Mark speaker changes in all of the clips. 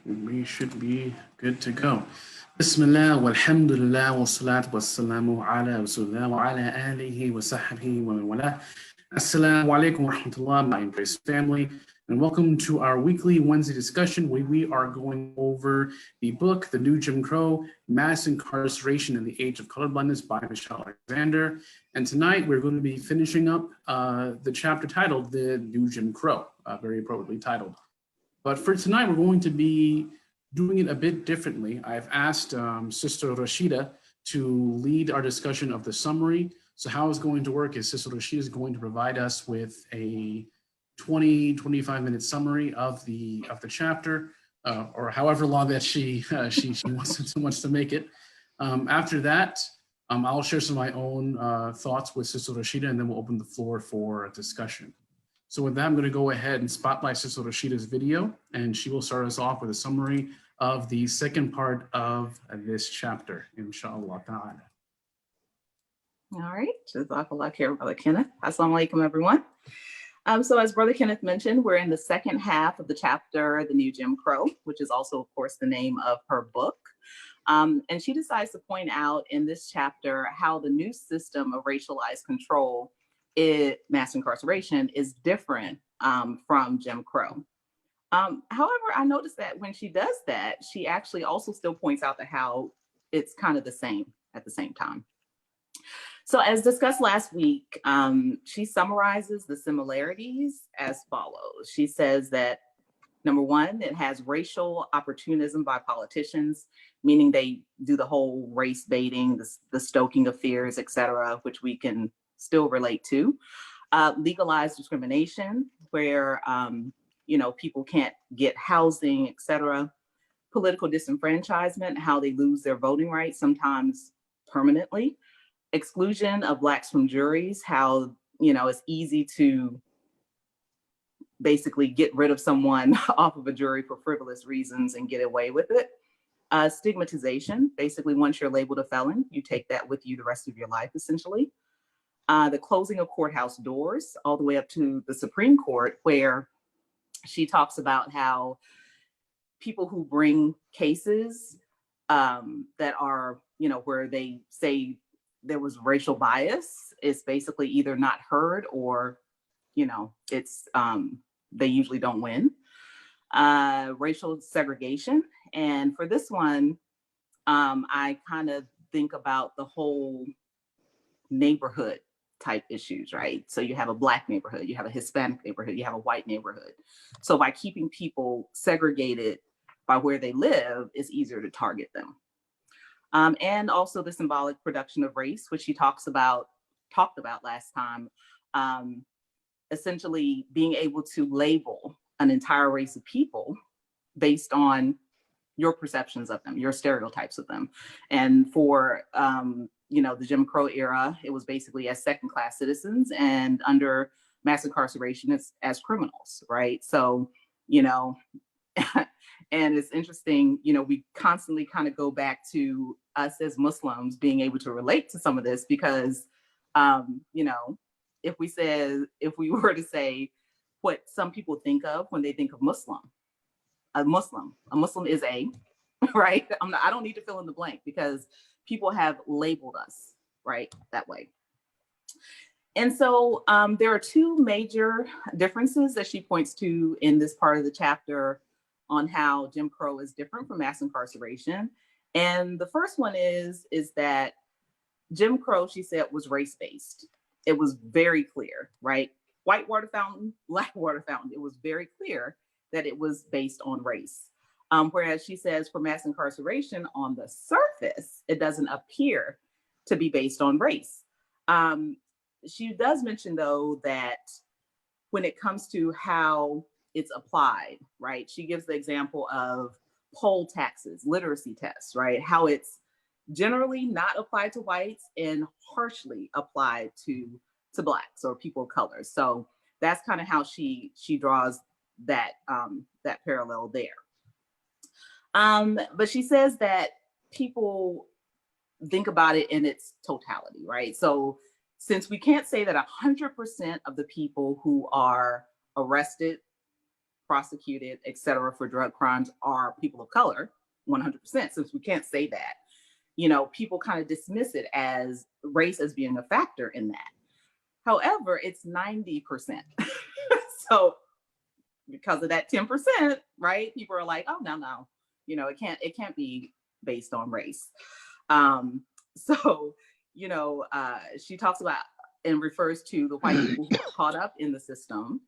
Speaker 1: We should be good to go. Bismillah, walhamdulillah, wa salatu wa salamu ala rasulullah wa ala alihi wa sahbihi wa man wala. Assalamu alaikum wa rahmatullah, my embrace family, and welcome to our weekly Wednesday discussion where we are going over the book, The New Jim Crow, Mass Incarceration in the Age of Colorblindness by Michelle Alexander. And tonight we're going to be finishing up the chapter titled The New Jim Crow, very appropriately titled. But for tonight, we're going to be doing it a bit differently. I've asked Sister Rashida to lead our discussion of the summary. So how it's going to work is Sister Rashida is going to provide us with a 25-minute summary of the chapter, or however long that she wants to make it. After that, I'll share some of my own thoughts with Sister Rashida, and then we'll open the floor for a discussion. So with that, I'm going to go ahead and spotlight Sister Rashida's video, and she will start us off with a summary of the second part of this chapter, inshallah ta'ala.
Speaker 2: All right, Jazakallah khair, Brother Kenneth. Assalamu alaikum, everyone. So as Brother Kenneth mentioned, we're in the second half of the chapter, The New Jim Crow, which is also, of course, the name of her book. And she decides to point out in this chapter how the new system of racialized control, mass incarceration, is different from Jim Crow. However, I noticed that when she does that, she actually also still points out that how it's kind of the same at the same time. So as discussed last week, she summarizes the similarities as follows. She says that, number one, it has racial opportunism by politicians, meaning they do the whole race baiting, the stoking of fears, et cetera, which we can still relate to. Legalized discrimination, where people can't get housing, et cetera. Political disenfranchisement, how they lose their voting rights, sometimes permanently. Exclusion of Blacks from juries, how it's easy to basically get rid of someone off of a jury for frivolous reasons and get away with it. Stigmatization, basically once you're labeled a felon, you take that with you the rest of your life, essentially. The closing of courthouse doors all the way up to the Supreme Court, where she talks about how people who bring cases that are, where they say there was racial bias is basically either not heard or, it's they usually don't win. Racial segregation. And for this one, I kind of think about the whole neighborhood type issues, right? So you have a Black neighborhood, you have a Hispanic neighborhood, you have a white neighborhood. So by keeping people segregated by where they live, it's easier to target them. And also the symbolic production of race, which she talked about last time, essentially being able to label an entire race of people based on your perceptions of them, your stereotypes of them. And for the Jim Crow era, it was basically as second-class citizens, and under mass incarceration, it's as criminals, right? So, and it's interesting, we constantly kind of go back to us as Muslims being able to relate to some of this because, if we were to say what some people think of when they think of Muslim, a Muslim is a, right? I don't need to fill in the blank because people have labeled us, right, that way. And so there are two major differences that she points to in this part of the chapter on how Jim Crow is different from mass incarceration. And the first one is that Jim Crow, she said, was race-based. It was very clear, right? White water fountain, Black water fountain. It was very clear that it was based on race. Whereas she says for mass incarceration, on the surface, it doesn't appear to be based on race. She does mention, though, that when it comes to how it's applied, right? She gives the example of poll taxes, literacy tests, right? How it's generally not applied to whites and harshly applied to Blacks or people of color. So that's kind of how she draws that parallel there. But she says that people think about it in its totality, right? So since we can't say that 100% of the people who are arrested prosecuted, et cetera, for drug crimes are people of color, 100%. Since we can't say that, you know, people kind of dismiss it as race as being a factor in that. However, it's 90%. So because of that 10%, right? People are like, oh, no, you know, it can't be based on race. So, you know, she talks about and refers to the white people who are caught up in the system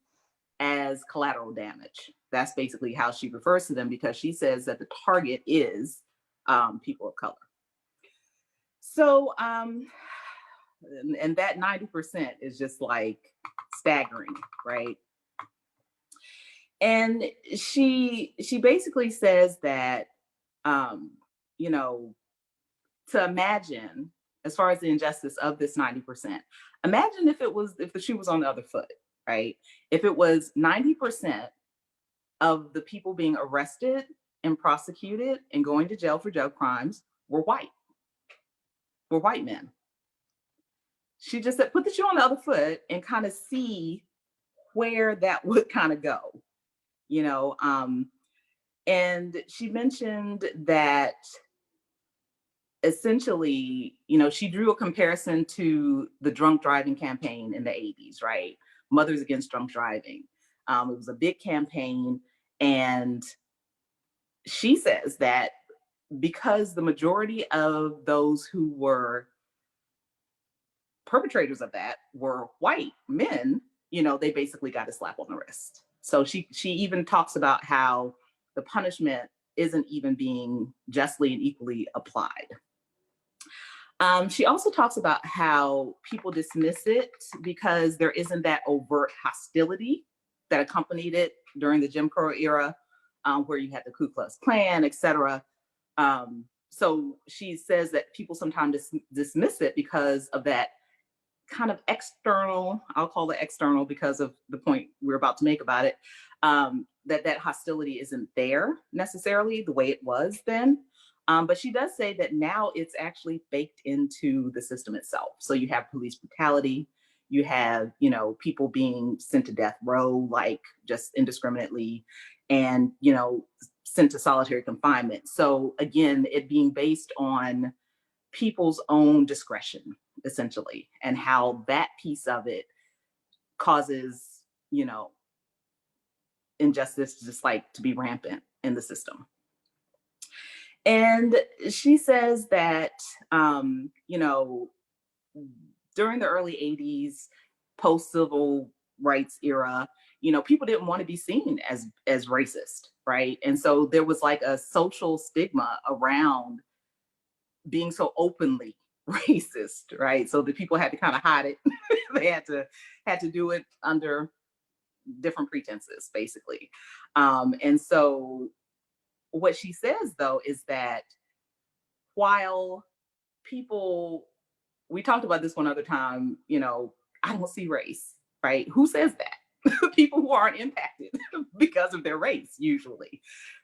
Speaker 2: as collateral damage. That's basically how she refers to them, because she says that the target is people of color. So, and that 90% is just like staggering, right? And she basically says that, you know, to imagine, as far as the injustice of this 90%, imagine if the shoe was on the other foot, right? If it was 90% of the people being arrested and prosecuted and going to jail for drug crimes were white men. She just said, put the shoe on the other foot and kind of see where that would kind of go, you know? And she mentioned that essentially, you know, she drew a comparison to the drunk driving campaign in the 80s, right? Mothers Against Drunk Driving. It was a big campaign. And she says that because the majority of those who were perpetrators of that were white men, you know, they basically got a slap on the wrist. So she even talks about how the punishment isn't even being justly and equally applied. She also talks about how people dismiss it because there isn't that overt hostility that accompanied it during the Jim Crow era, where you had the Ku Klux Klan, et cetera. So she says that people sometimes dismiss it because of that kind of external, I'll call it external because of the point we're about to make about it, that hostility isn't there necessarily the way it was then. But she does say that now it's actually baked into the system itself. So you have police brutality, you have, you know, people being sent to death row, like just indiscriminately, and, you know, sent to solitary confinement. So again, it being based on people's own discretion, essentially, and how that piece of it causes, you know, injustice just like to be rampant in the system. And she says that, you know, during the early 80s, post-civil rights era, you know, people didn't want to be seen as racist, right? And so there was like a social stigma around being so openly racist, right? So the people had to kind of hide it. They had to do it under different pretenses, basically. And so what she says, though, is that while people, we talked about this one other time, you know, I don't see race, right? Who says that? People who aren't impacted because of their race, usually,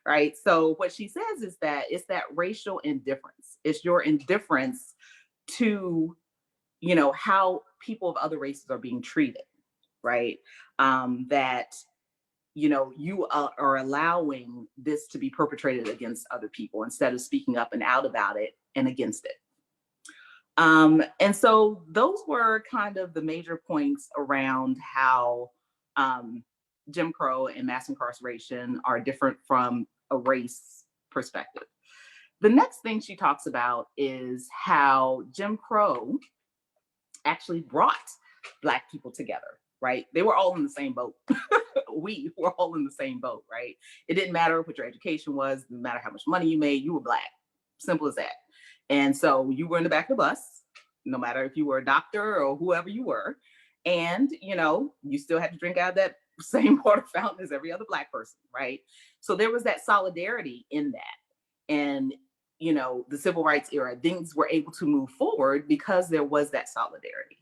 Speaker 2: right? So what she says is that it's that racial indifference. It's your indifference to, you know, how people of other races are being treated, right? That, you know, you are allowing this to be perpetrated against other people instead of speaking up and out about it and against it. And so those were kind of the major points around how Jim Crow and mass incarceration are different from a race perspective. The next thing she talks about is how Jim Crow actually brought Black people together, right? They were all in the same boat. We were all in the same boat, right? It didn't matter what your education was, didn't matter how much money you made, you were Black. Simple as that. And so you were in the back of the bus, no matter if you were a doctor or whoever you were. And, you know, you still had to drink out of that same water fountain as every other Black person, right? So there was that solidarity in that. And, you know, the civil rights era, things were able to move forward because there was that solidarity.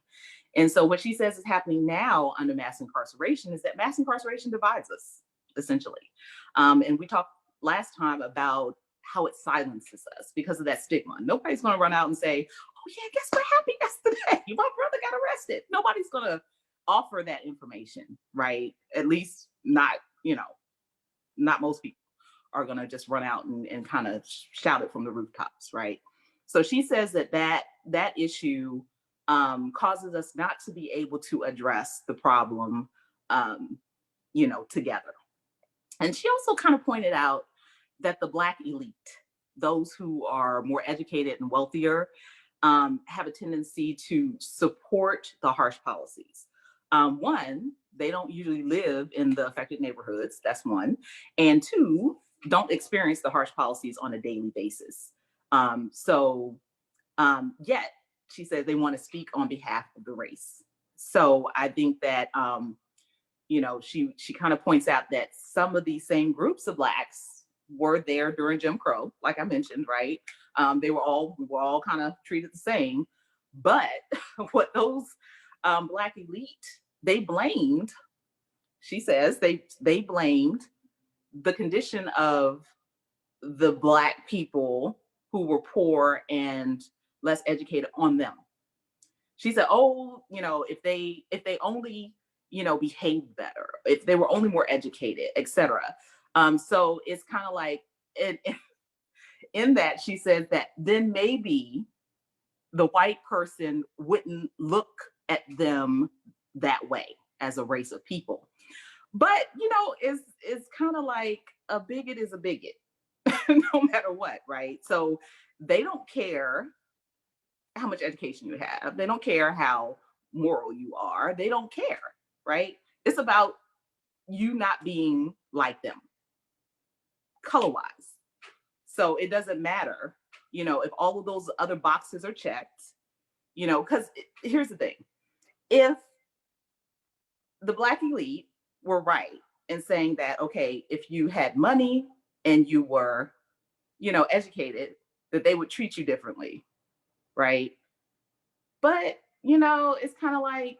Speaker 2: And so what she says is happening now under mass incarceration is that mass incarceration divides us, essentially. And we talked last time about how it silences us because of that stigma. Nobody's going to run out and say, oh yeah, guess what happened yesterday? My brother got arrested. Nobody's going to offer that information, right? At least not, you know, not most people are going to just run out and kind of shout it from the rooftops, right? So she says that issue causes us not to be able to address the problem, together. And she also kind of pointed out that the Black elite, those who are more educated and wealthier, have a tendency to support the harsh policies. One, they don't usually live in the affected neighborhoods. That's one. And two, don't experience the harsh policies on a daily basis. Yet she says they want to speak on behalf of the race. So I think that, she kind of points out that some of these same groups of Blacks were there during Jim Crow, like I mentioned, right? We were all kind of treated the same. But what those Black elite, they blamed, she says, they blamed the condition of the Black people who were poor and less educated on them. She said, if they only, behaved better, if they were only more educated, etc. So it's kind of like, in that she says that then maybe the white person wouldn't look at them that way as a race of people. But, it's kind of like a bigot is a bigot, no matter what, right? So they don't care how much education you have. They don't care how moral you are. They don't care, right? It's about you not being like them, color-wise. So it doesn't matter, if all of those other boxes are checked, because here's the thing. If the Black elite were right in saying that, okay, if you had money and you were, educated, that they would treat you differently, right? But, it's kind of like,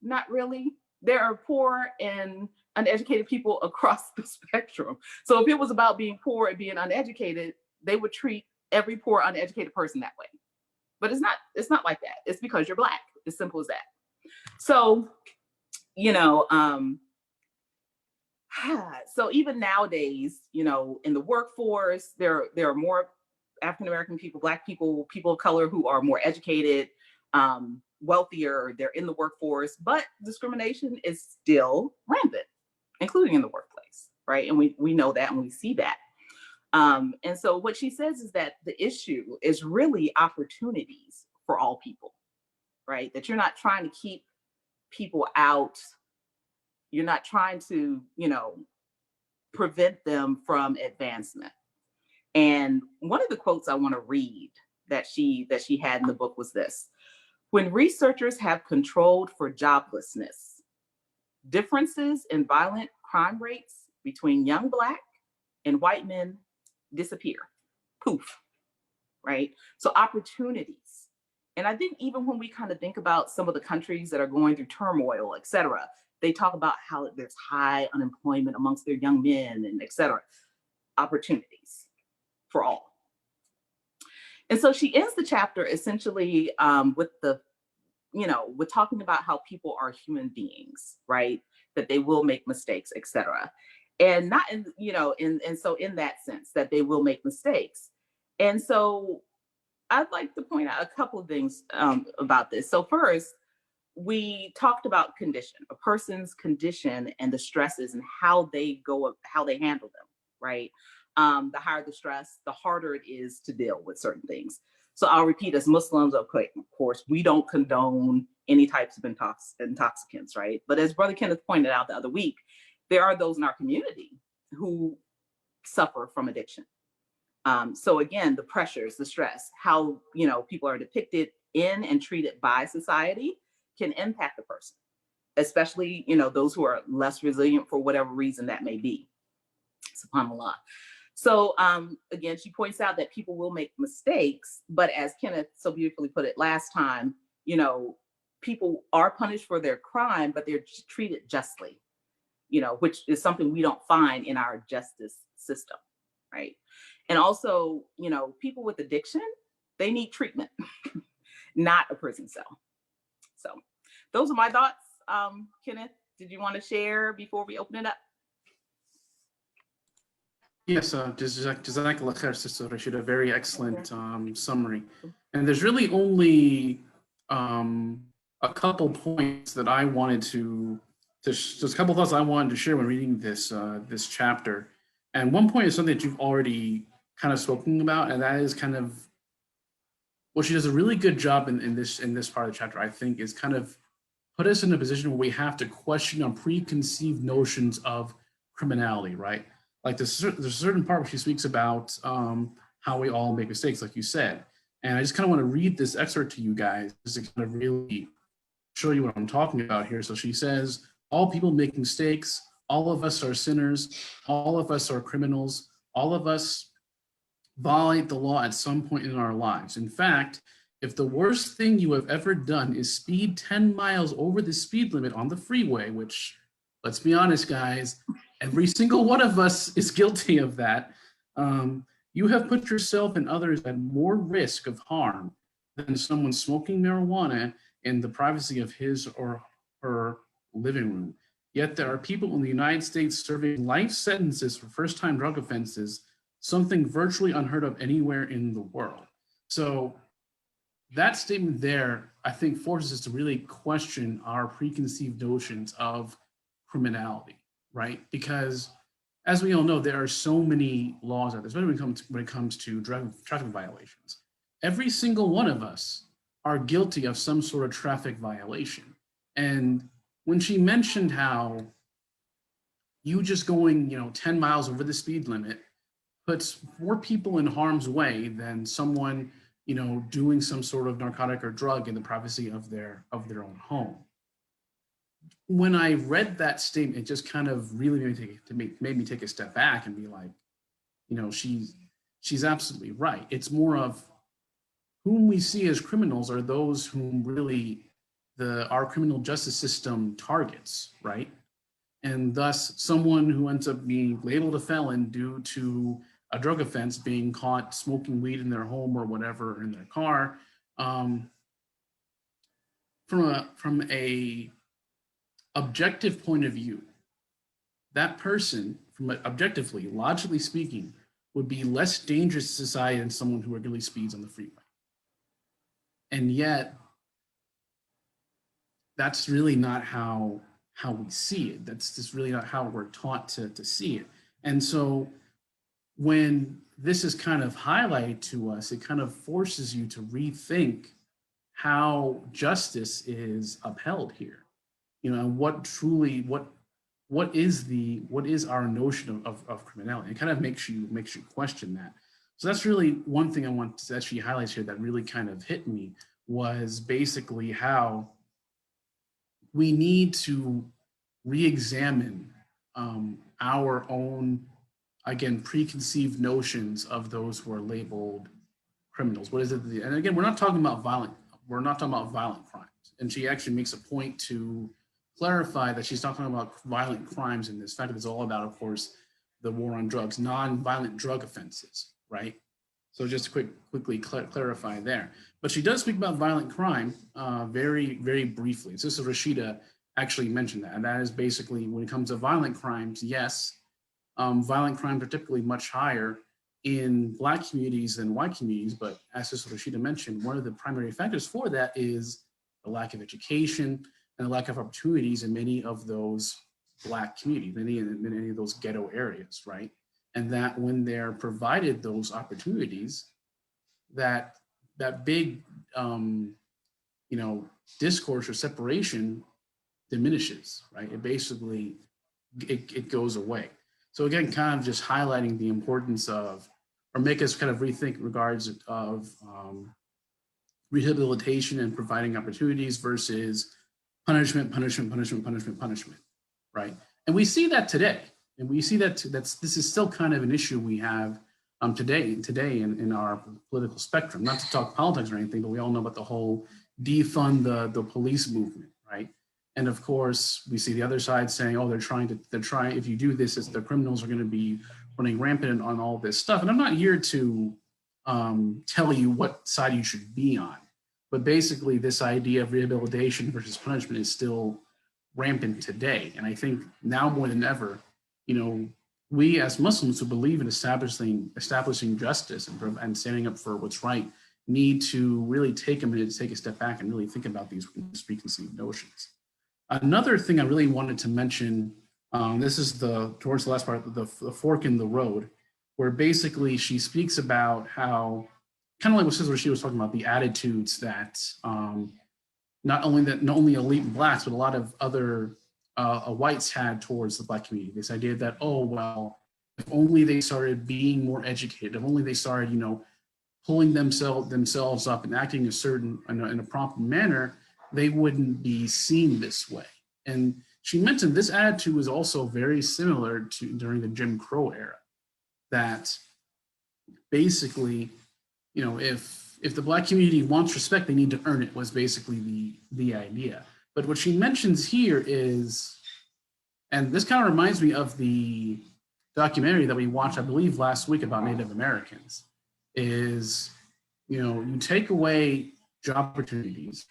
Speaker 2: not really. There are poor and uneducated people across the spectrum. So if it was about being poor and being uneducated, they would treat every poor, uneducated person that way. But it's not like that. It's because you're Black. As simple as that. So, so even nowadays, in the workforce, there are more African-American people, Black people, people of color who are more educated, wealthier, they're in the workforce, but discrimination is still rampant, including in the workplace, right? And we know that and we see that. And so what she says is that the issue is really opportunities for all people, right? That you're not trying to keep people out. You're not trying to, prevent them from advancement. And one of the quotes I want to read that she had in the book was this: when researchers have controlled for joblessness, differences in violent crime rates between young Black and white men disappear. Poof, right? So opportunities. And I think even when we kind of think about some of the countries that are going through turmoil, et cetera, they talk about how there's high unemployment amongst their young men and et cetera. Opportunities for all. And so she ends the chapter essentially with with talking about how people are human beings, right? That they will make mistakes, et cetera. And not in, and so in that sense that they will make mistakes. And so I'd like to point out a couple of things about this. So first, we talked about condition, a person's condition and the stresses and how they handle them, right? The higher the stress, the harder it is to deal with certain things. So I'll repeat, as Muslims, of course, we don't condone any types of intoxicants, right? But as Brother Kenneth pointed out the other week, there are those in our community who suffer from addiction. So again, the pressures, the stress, how people are depicted in and treated by society can impact the person, especially those who are less resilient for whatever reason that may be. SubhanAllah. So again, she points out that people will make mistakes, but as Kenneth so beautifully put it last time, people are punished for their crime, but they're treated justly, which is something we don't find in our justice system, right? And also, people with addiction, they need treatment, not a prison cell. So those are my thoughts. Kenneth, did you want to share before we open it up?
Speaker 1: Yes, Jazakallah khair, Sister Rashida. Very excellent summary. And there's really only a couple points that I wanted just a couple thoughts I wanted to share when reading this chapter. And one point is something that you've already kind of spoken about, and that is kind of what she does a really good job in this part of the chapter, I think, is kind of put us in a position where we have to question our preconceived notions of criminality, right? Like there's a certain part where she speaks about how we all make mistakes, like you said. And I just kind of want to read this excerpt to you guys just to kind of really show you what I'm talking about here. So she says, all people make mistakes. All of us are sinners. All of us are criminals. All of us violate the law at some point in our lives. In fact, if the worst thing you have ever done is speed 10 miles over the speed limit on the freeway, which, let's be honest, guys, every single one of us is guilty of that, you have put yourself and others at more risk of harm than someone smoking marijuana in the privacy of his or her living room. Yet there are people in the United States serving life sentences for first-time drug offenses, something virtually unheard of anywhere in the world. So that statement there, I think, forces us to really question our preconceived notions of criminality, right? Because as we all know, there are so many laws out there, especially when it comes to traffic violations. Every single one of us are guilty of some sort of traffic violation. And when she mentioned how you just going, 10 miles over the speed limit puts more people in harm's way than someone, doing some sort of narcotic or drug in the privacy of their own home. When I read that statement, it just kind of really made me take a step back and be like, she's absolutely right. It's more of whom we see as criminals are those whom really our criminal justice system targets, right? And thus someone who ends up being labeled a felon due to a drug offense, being caught smoking weed in their home or whatever in their car, from a objective point of view, that person, objectively, logically speaking, would be less dangerous to society than someone who regularly speeds on the freeway. And yet, that's really not how we see it. That's just really not how we're taught to see it. And so when this is kind of highlighted to us, it kind of forces you to rethink how justice is upheld here. What is our notion of criminality? It kind of makes you question that. So that's really one thing I want to actually highlight here that really kind of hit me, was basically how we need to re-examine our own, again, preconceived notions of those who are labeled criminals. What is it? And again, we're not talking about violent crimes. And she actually makes a point to clarify that she's not talking about violent crimes in this. In fact, it's all about, of course, the war on drugs, non-violent drug offenses, right? So just to quickly clarify there. But she does speak about violent crime very, very briefly. Sister Rashida actually mentioned that. And that is basically, when it comes to violent crimes, yes, violent crimes are typically much higher in Black communities than white communities. But as Sister Rashida mentioned, one of the primary factors for that is the lack of education and the lack of opportunities in many of those Black communities, many of those ghetto areas, right? And that when they're provided those opportunities, that big, discourse or separation diminishes, right? It basically, it goes away. So again, kind of just highlighting the importance of, or make us kind of rethink regards of rehabilitation and providing opportunities versus punishment, right? And we see that today. And we see that this is still kind of an issue we have today in our political spectrum. Not to talk politics or anything, but we all know about the whole defund the police movement, right? And of course, we see the other side saying, oh, they're trying, if you do this, the criminals are going to be running rampant on all this stuff. And I'm not here to tell you what side you should be on. But basically, this idea of rehabilitation versus punishment is still rampant today. And I think now more than ever, we as Muslims who believe in establishing justice and standing up for what's right need to really take a minute to take a step back and really think about these preconceived notions. Another thing I really wanted to mention, this is towards the last part, the fork in the road, where basically she speaks about how, kind of like what she was talking about, the attitudes that not only elite Blacks, but a lot of other whites had towards the Black community. This idea that, oh, well, if only they started being more educated, if only they started, pulling themselves up and acting in a proper manner, they wouldn't be seen this way. And she mentioned this attitude was also very similar to during the Jim Crow era, that basically, if the Black community wants respect, they need to earn it, was basically the idea. But what she mentions here is, and this kind of reminds me of the documentary that we watched, I believe, last week about Native Americans, is, you take away job opportunities,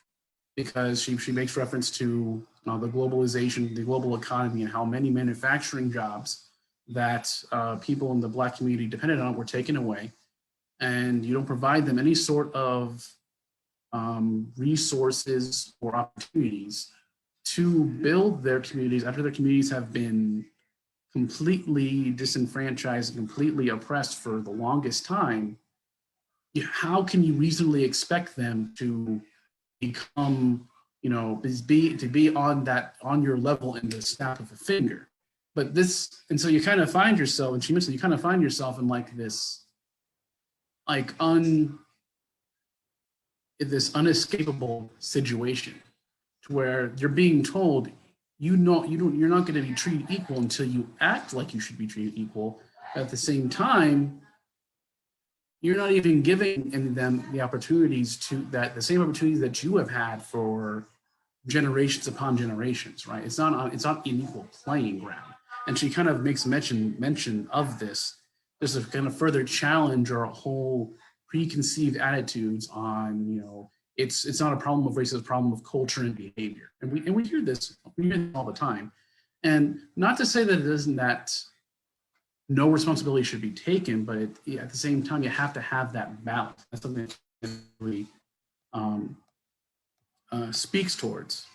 Speaker 1: because she makes reference to the globalization, the global economy, and how many manufacturing jobs that people in the Black community depended on were taken away, and you don't provide them any sort of resources or opportunities to build their communities after their communities have been completely disenfranchised and completely oppressed for the longest time. How can you reasonably expect them to become, to be on your level in the snap of a finger? And so you kind of find yourself, and she mentioned, you kind of find yourself in this unescapable situation, to where you're being told, you're not going to be treated equal until you act like you should be treated equal. At the same time, you're not even giving them the the same opportunities that you have had for generations upon generations, right? It's not an equal playing ground. And she kind of makes mention of this, just to kind of further challenge our whole preconceived attitudes on, it's not a problem of race, it's a problem of culture and behavior. And we hear this all the time. And not to say that it isn't that no responsibility should be taken, but at the same time, you have to have that balance. That's something that really speaks towards.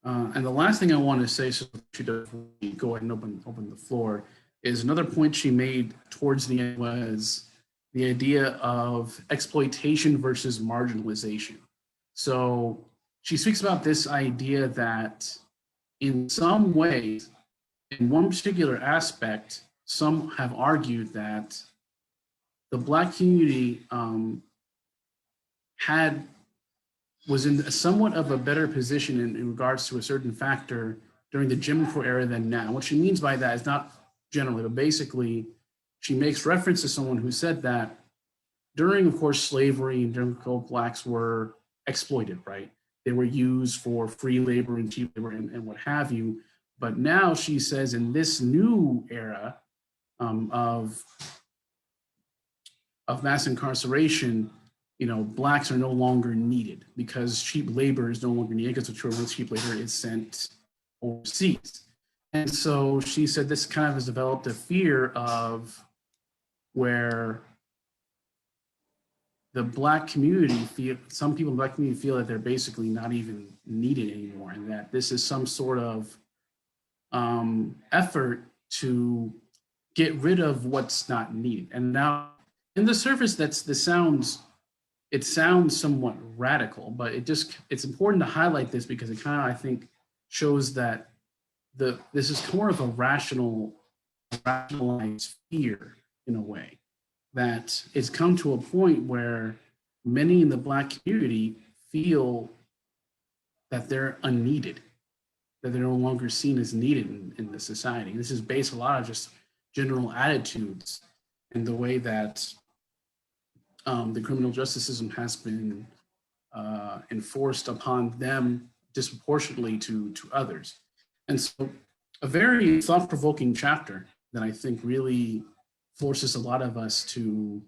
Speaker 1: And the last thing I want to say, so she does go ahead and open the floor, is another point she made towards the end was the idea of exploitation versus marginalization. So she speaks about this idea that in some ways, in one particular aspect, some have argued that the Black community was in somewhat of a better position in regards to a certain factor during the Jim Crow era than now. What she means by that is not generally, but basically, she makes reference to someone who said that during, of course, slavery and Jim Crow, Blacks were exploited, right? They were used for free labor and cheap labor and what have you. But now she says in this new era of mass incarceration, Blacks are no longer needed because cheap labor is no longer needed, because the cheap labor is sent overseas. And so she said this kind of has developed a fear of where the Black community some people in the Black community feel that they're basically not even needed anymore, and that this is some sort of effort to get rid of what's not needed. And now, in the surface, it sounds somewhat radical, but it's important to highlight this because it kind of, I think, shows that this is more of a rationalized fear in a way, that it's come to a point where many in the Black community feel that they're unneeded, that they're no longer seen as needed in the society. This is based a lot of just general attitudes and the way that the criminal justice system has been enforced upon them disproportionately to others. And so a very thought-provoking chapter that I think really forces a lot of us to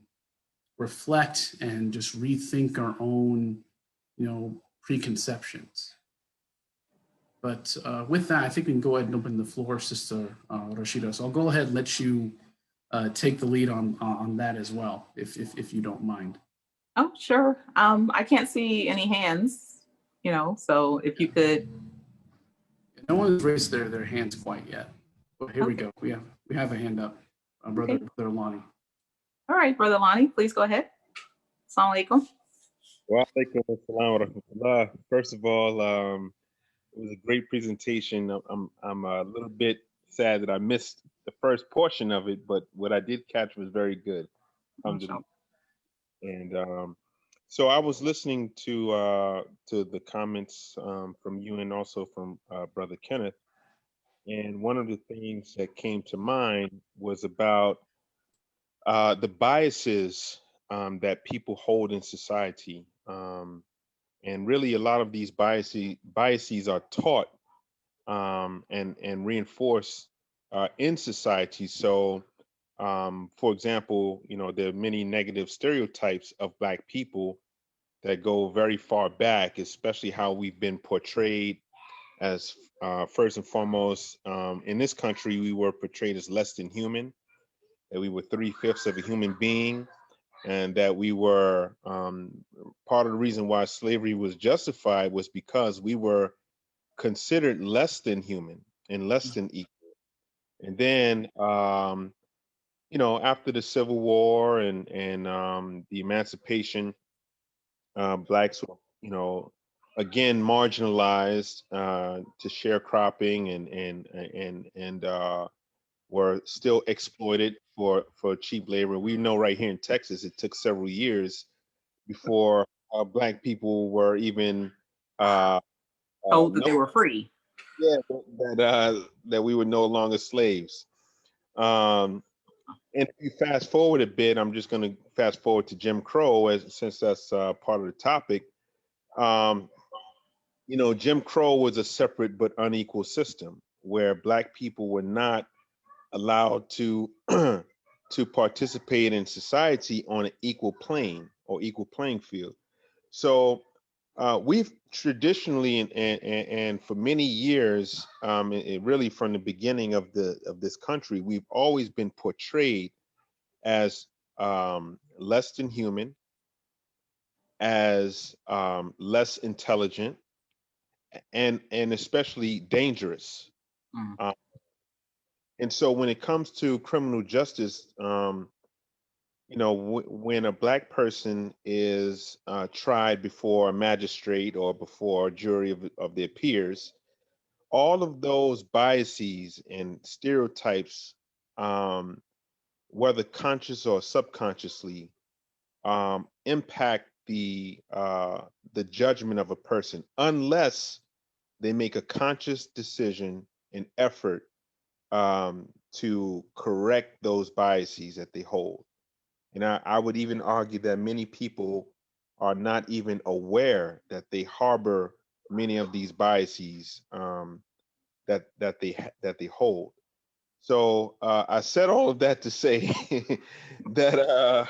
Speaker 1: reflect and just rethink our own, preconceptions. But with that, I think we can go ahead and open the floor, Sister Rashida. So I'll go ahead and let you take the lead on that as well, if you don't mind.
Speaker 2: Oh, sure. I can't see any hands, so if you could.
Speaker 1: No one's raised their hands quite yet. But here we
Speaker 2: Okay.
Speaker 1: go. We have a hand up, brother
Speaker 2: Okay.
Speaker 1: Brother Lonnie.
Speaker 2: All right, Brother Lonnie, please go ahead. Assalamu alaikum.
Speaker 3: Wa alaikum assalam wa rahmatullah. First of all, it was a great presentation. I'm a little bit sad that I missed the first portion of it, but what I did catch was very good. Alhamdulillah. And so I was listening to the comments from you and also from Brother Kenneth, and one of the things that came to mind was about the biases that people hold in society. And really, a lot of these biases are taught and reinforced in society. So, for example, there are many negative stereotypes of Black people that go very far back, especially how we've been portrayed as, first and foremost, in this country, we were portrayed as less than human, that we were 3/5 of a human being, and that we were, part of the reason why slavery was justified was because we were considered less than human and less than equal. And then, after the Civil War and the emancipation, Blacks were, again marginalized to sharecropping and were still exploited for cheap labor. We know right here in Texas, it took several years before Black people were even
Speaker 2: Told that they were free.
Speaker 3: Yeah, that we were no longer slaves. And if you fast forward a bit, I'm just going to fast forward to Jim Crow, since that's part of the topic. Jim Crow was a separate but unequal system where Black people were not allowed to to participate in society on an equal plane or equal playing field. So we've traditionally and for many years, really from the beginning of this country, we've always been portrayed as less than human, as less intelligent, and especially dangerous.
Speaker 2: Mm.
Speaker 3: And so when it comes to criminal justice, when a Black person is tried before a magistrate or before a jury of their peers, all of those biases and stereotypes, whether conscious or subconsciously, impact the judgment of a person unless they make a conscious decision and effort to correct those biases that they hold. And I would even argue that many people are not even aware that they harbor many of these biases that they hold. So I said all of that to say that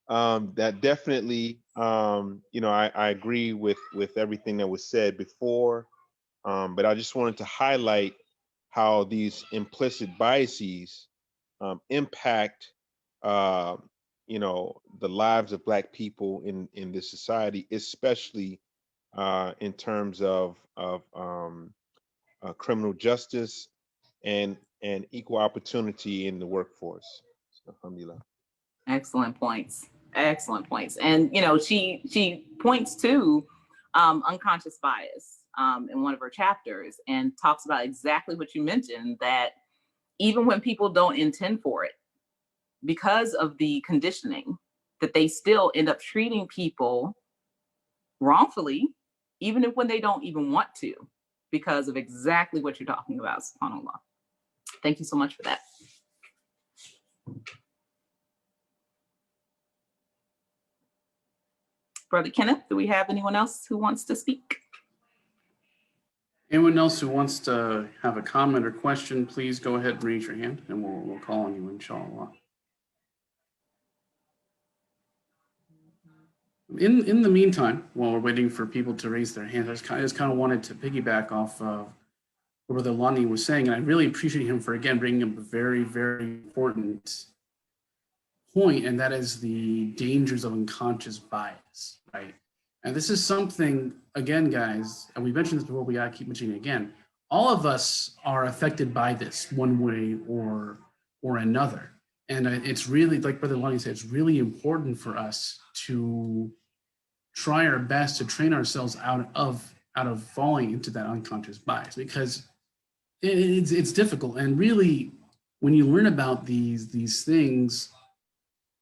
Speaker 3: that definitely, I agree with everything that was said before, but I just wanted to highlight how these implicit biases impact the lives of Black people in this society, especially in terms of criminal justice and equal opportunity in the workforce. So, alhamdulillah.
Speaker 2: Excellent points. Excellent points. And she points to unconscious bias in one of her chapters and talks about exactly what you mentioned, that even when people don't intend for it, because of the conditioning, that they still end up treating people wrongfully, even if when they don't even want to, because of exactly what you're talking about, subhanAllah. Thank you so much for that. Brother Kenneth, do we have anyone else who wants to speak?
Speaker 1: Anyone else who wants to have a comment or question, please go ahead and raise your hand and we'll call on you, inshallah. In the meantime, while we're waiting for people to raise their hands, I just kind of wanted to piggyback off of what Brother Lonnie was saying, and I really appreciate him for again bringing up a very, very important point, and that is the dangers of unconscious bias, right? And this is something, again, guys, and we mentioned this before, we gotta keep mentioning it again. All of us are affected by this one way or another. And it's really, like Brother Lonnie said, it's really important for us to try our best to train ourselves out of falling into that unconscious bias, because it's difficult. And really, when you learn about these things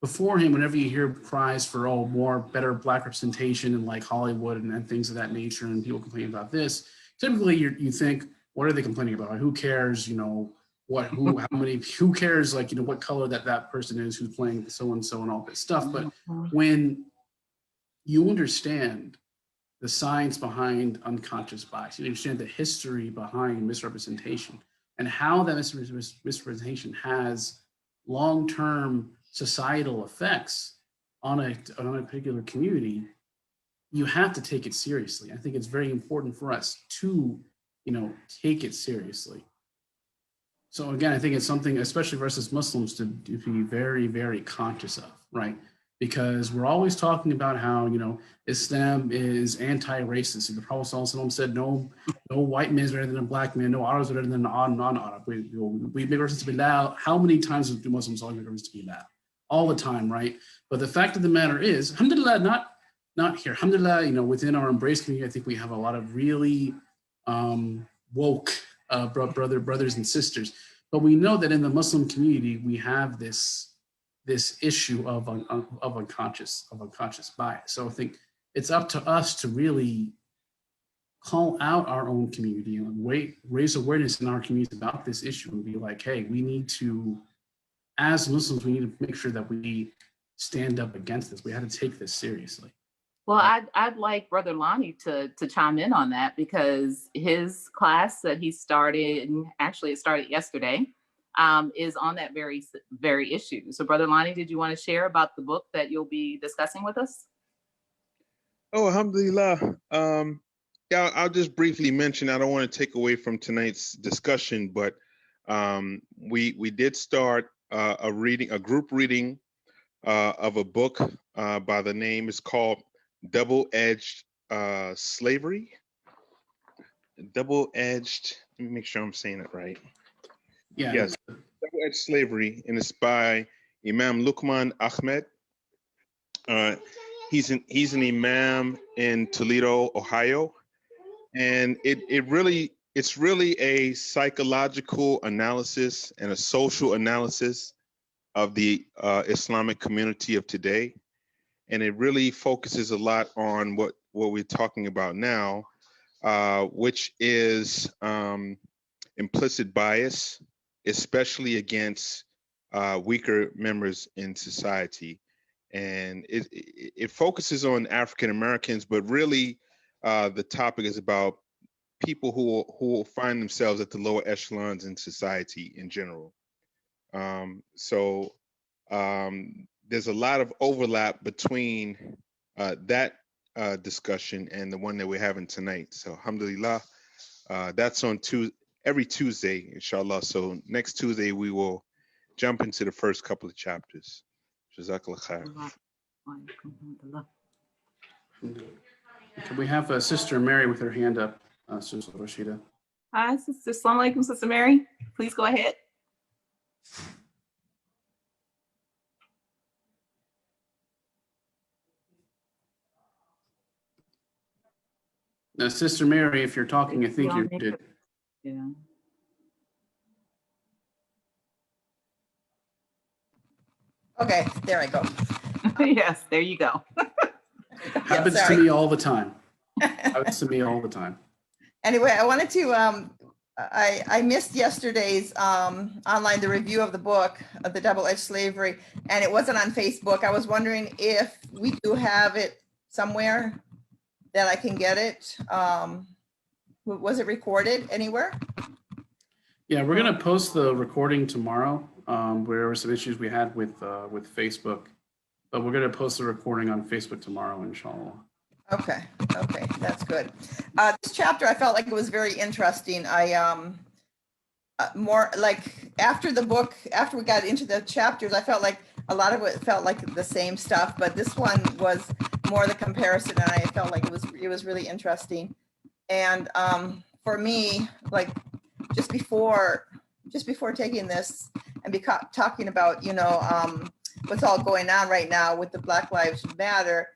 Speaker 1: beforehand, whenever you hear cries for more better Black representation in like Hollywood and things of that nature, and people complaining about this, typically you think, what are they complaining about? Who cares? Who cares? Like, what color that person is who's playing so and so and all this stuff. But when you understand the science behind unconscious bias, you understand the history behind misrepresentation and how that misrepresentation has long-term societal effects on a particular community, you have to take it seriously. I think it's very important for us to, take it seriously. So again, I think it's something, especially for us as Muslims, to be very, very conscious of, right? Because we're always talking about how, Islam is anti-racist. The Prophet ﷺ said, no white man is better than a black man, no Arab is better than a non-Arab. We make reference to Bilal. How many times do Muslims always make reference to Bilal? All the time, right? But the fact of the matter is, alhamdulillah, not here. Alhamdulillah, within our Embrace community, I think we have a lot of really woke brothers and sisters. But we know that in the Muslim community, we have this issue of unconscious bias. So I think it's up to us to really call out our own community and raise awareness in our community about this issue and be like, hey, we need to, as Muslims, we need to make sure that we stand up against this. We have to take this seriously.
Speaker 2: Well, I'd like Brother Lonnie to chime in on that, because his class that he started, and actually it started yesterday, is on that very issue. So Brother Lonnie, did you want to share about the book that you'll be discussing with us?
Speaker 3: Oh, Alhamdulillah. Yeah, I'll just briefly mention, I don't want to take away from tonight's discussion, but we did start a group reading of a book by the name, it's called Double-Edged Slavery. Double-Edged, let me make sure I'm saying it right.
Speaker 1: Yeah.
Speaker 3: Yes, Double-Edged Slavery, and it's by Imam Luqman Ahmed. He's an imam in Toledo, Ohio, and it's really a psychological analysis and a social analysis of the Islamic community of today. And it really focuses a lot on what we're talking about now, which is implicit bias, especially against weaker members in society. And it focuses on African Americans, but really the topic is about people who find themselves at the lower echelons in society in general. There's a lot of overlap between that discussion and the one that we're having tonight. So alhamdulillah, that's on every Tuesday, inshallah. So next Tuesday, we will jump into the first couple of chapters. Jazakallah khair.
Speaker 1: Can we have Sister Mary with her hand up, Sister Rashida?
Speaker 2: Hi, Sister. Assalamu alaikum, Sister Mary. Please go ahead.
Speaker 1: Now, Sister Mary, if you're talking, I think you're muted.
Speaker 2: Yeah.
Speaker 4: Okay, there I go.
Speaker 2: Yes, there you go.
Speaker 1: Happens to me all the time. Happens to me all the time.
Speaker 4: Anyway, I wanted to, I missed yesterday's the review of the book of the Double-Edged Slavery, and it wasn't on Facebook. I was wondering if we do have it somewhere that I can get it. Was it recorded anywhere?
Speaker 1: Yeah, we're gonna post the recording tomorrow. There were some issues we had with Facebook, but we're going to post the recording on Facebook tomorrow, inshallah.
Speaker 4: Okay, that's good. This chapter, I felt like it was very interesting. More like after the book, after we got into the chapters, I felt like a lot of it felt like the same stuff, but this one was more the comparison, and I felt like it was really interesting. And for me, like just before taking this and talking about, you know, what's all going on right now with the Black Lives Matter,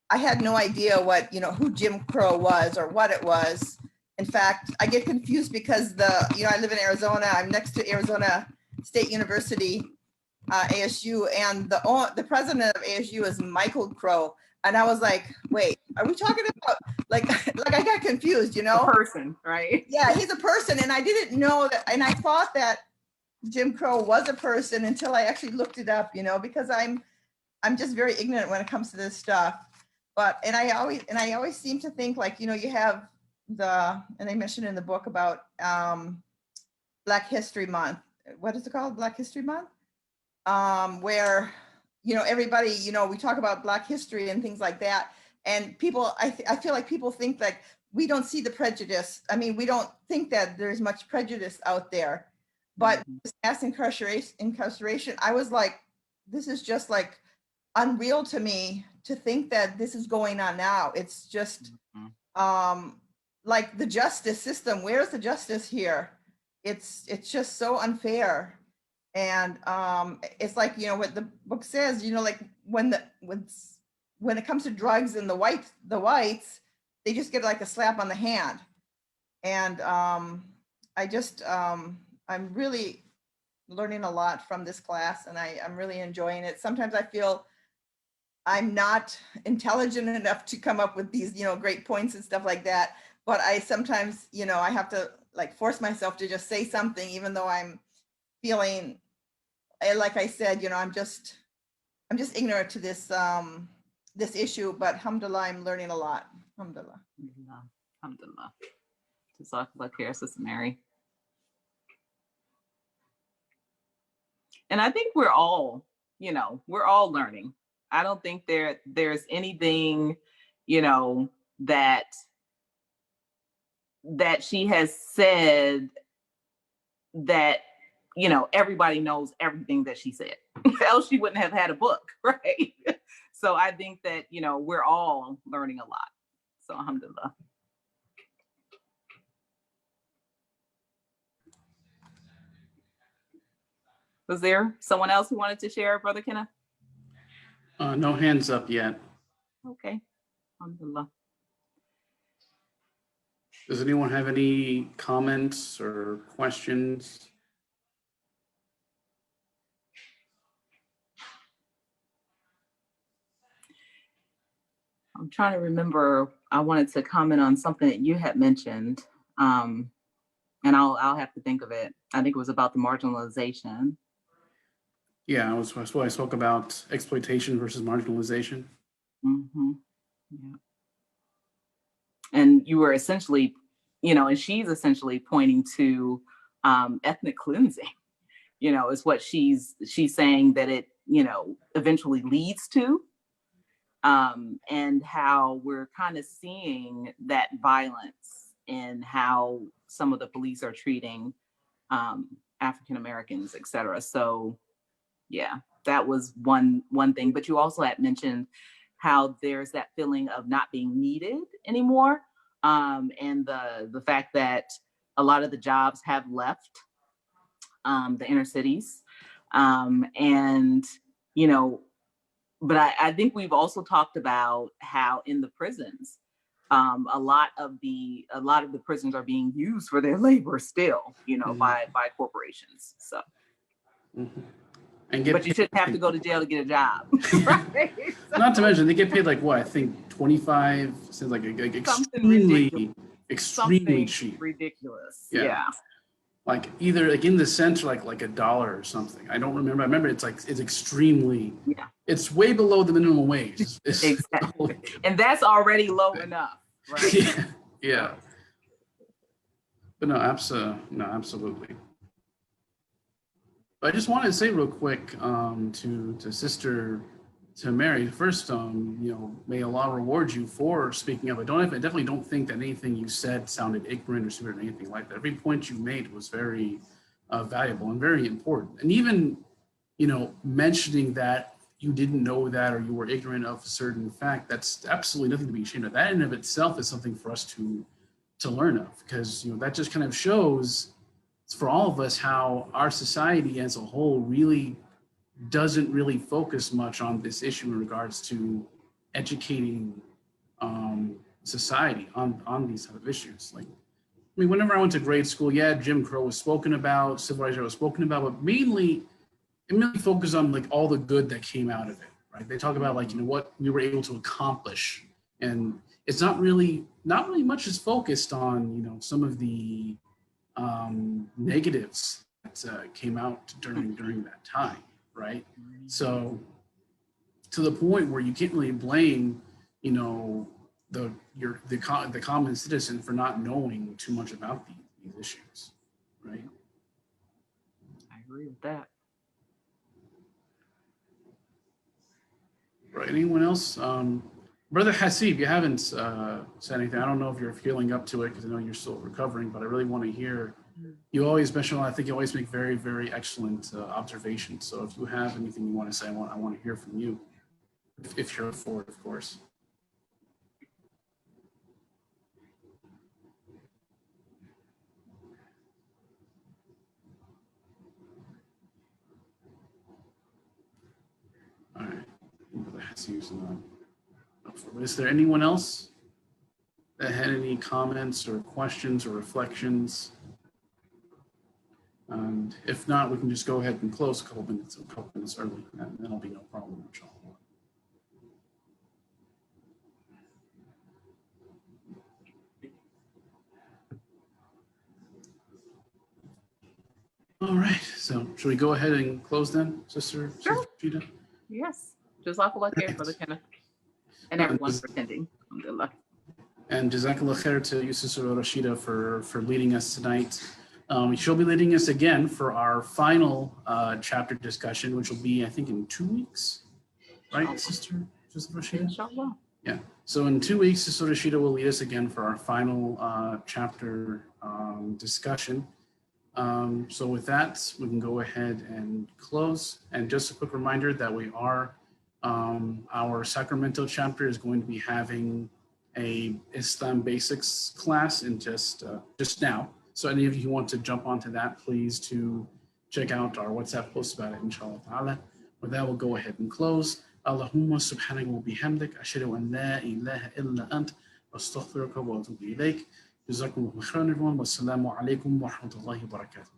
Speaker 4: I had no idea what, you know, who Jim Crow was or what it was. In fact, I get confused because you know, I live in Arizona. I'm next to Arizona State University, ASU, and the president of ASU is Michael Crow. And I was like, wait, are we talking about like I got confused, you know?
Speaker 2: A person, right?
Speaker 4: Yeah, he's a person, and I didn't know that, and I thought that Jim Crow was a person until I actually looked it up, you know, because I'm just very ignorant when it comes to this stuff. But I always seem to think, like, you know, you have and they mentioned in the book about Black History Month. What is it called? Black History Month? Where, you know, everybody, you know, we talk about Black history and things like that. And people, I feel like people think like we don't see the prejudice. I mean, we don't think that there's much prejudice out there. But this mass incarceration, I was like, this is just like unreal to me to think that this is going on now. It's just like the justice system. Where's the justice here? It's just so unfair. And it's like, you know, what the book says, you know, like when it comes to drugs and the whites, they just get like a slap on the hand. And I'm really learning a lot from this class, and I'm really enjoying it. Sometimes I feel I'm not intelligent enough to come up with these, you know, great points and stuff like that. But I sometimes, you know, I have to like force myself to just say something, even though I'm feeling, like I said, you know, I'm just ignorant to this this issue. But alhamdulillah, I'm learning a lot. Alhamdulillah.
Speaker 2: Alhamdulillah. Jazakallah khair, Sister Mary. And I think we're all, you know, we're all learning. I don't think there's anything, you know, that she has said that, you know, everybody knows everything that she said. Else she wouldn't have had a book, right? So I think that, you know, we're all learning a lot. So alhamdulillah. Was there someone else who wanted to share, Brother Kenneth?
Speaker 1: No hands up yet.
Speaker 2: Okay, alhamdulillah.
Speaker 1: Does anyone have any comments or questions?
Speaker 2: I'm trying to remember, I wanted to comment on something that you had mentioned, and I'll have to think of it. I think it was about the marginalization.
Speaker 1: Yeah, I spoke about exploitation versus marginalization.
Speaker 2: Mm-hmm. Yeah. And you were essentially, you know, and she's essentially pointing to ethnic cleansing, you know, is what she's saying that it, you know, eventually leads to. And how we're kind of seeing that violence in how some of the police are treating African Americans, et cetera. So yeah, that was one thing. But you also had mentioned how there's that feeling of not being needed anymore, and the fact that a lot of the jobs have left the inner cities, and you know. But I think we've also talked about how in the prisons, a lot of the prisons are being used for their labor still, you know, by corporations. So, but you shouldn't have to go to jail to get a job, right? So,
Speaker 1: not to mention they get paid like what, I think 25 cents, like extremely cheap.
Speaker 2: Ridiculous.
Speaker 1: Yeah.
Speaker 2: Yeah.
Speaker 1: Like either like in the center, like $1 or something. I don't remember. I remember it's extremely. Yeah. It's way below the minimum wage.
Speaker 2: Exactly. And that's already low enough, right?
Speaker 1: Yeah. Yeah. But no, absolutely. But I just wanted to say real quick to Sister Mary. First, may Allah reward you for speaking up. I definitely don't think that anything you said sounded ignorant or stupid or anything like that. Every point you made was very valuable and very important. And even, mentioning that you didn't know that or you were ignorant of a certain fact, that's absolutely nothing to be ashamed of. That in and of itself is something for us to learn of, because that just kind of shows for all of us how our society as a whole really doesn't really focus much on this issue in regards to educating society on these type of issues. Like, whenever I went to grade school, yeah, Jim Crow was spoken about, civil rights was spoken about, but mainly it really focused on like all the good that came out of it, right? They talk about like, what we were able to accomplish, and it's not really much is focused on, some of the negatives that came out during that time, right? So to the point where you can't really blame, the common citizen for not knowing too much about these issues, right?
Speaker 2: I agree with that.
Speaker 1: Right. Anyone else? Brother Hasib, you haven't said anything. I don't know if you're feeling up to it because I know you're still recovering, but I really want to hear. You always mention, I think you always make very, very excellent observations. So if you have anything you want to say, I want to hear from you, if you're for it, of course. All right. Brother Hasib's not. Is there anyone else that had any comments or questions or reflections? And if not, we can just go ahead and close a couple minutes early, and that'll be no problem, inshallah. All right, so should we go ahead and close then, Sister Rashida?
Speaker 2: Yes. Jazakallah khair, Brother Kenneth, and everyone for attending. Alhamdulillah.
Speaker 1: And Jazakallah khair to you, Sister Rashida, for leading us tonight. She'll be leading us again for our final chapter discussion, which will be, I think, in 2 weeks, right, Sister Rashida?
Speaker 2: Inshallah.
Speaker 1: Yeah. So in 2 weeks, Sister Rashida will lead us again for our final chapter discussion. So with that, we can go ahead and close. And just a quick reminder that we are, our Sacramento chapter is going to be having a Islam Basics class in just now. So any of you who want to jump onto that, please to check out our WhatsApp post about it, inshallah ta'ala. With that, we'll go ahead and close. Allahumma subhanaka wa bihamdik, ashhadu an la ilaha illa ant, astaghfiruka wa atubu ilayk. Jazakumullahu khairan, everyone. Wassalamu alaikum wa rahmatullahi wa barakatuh.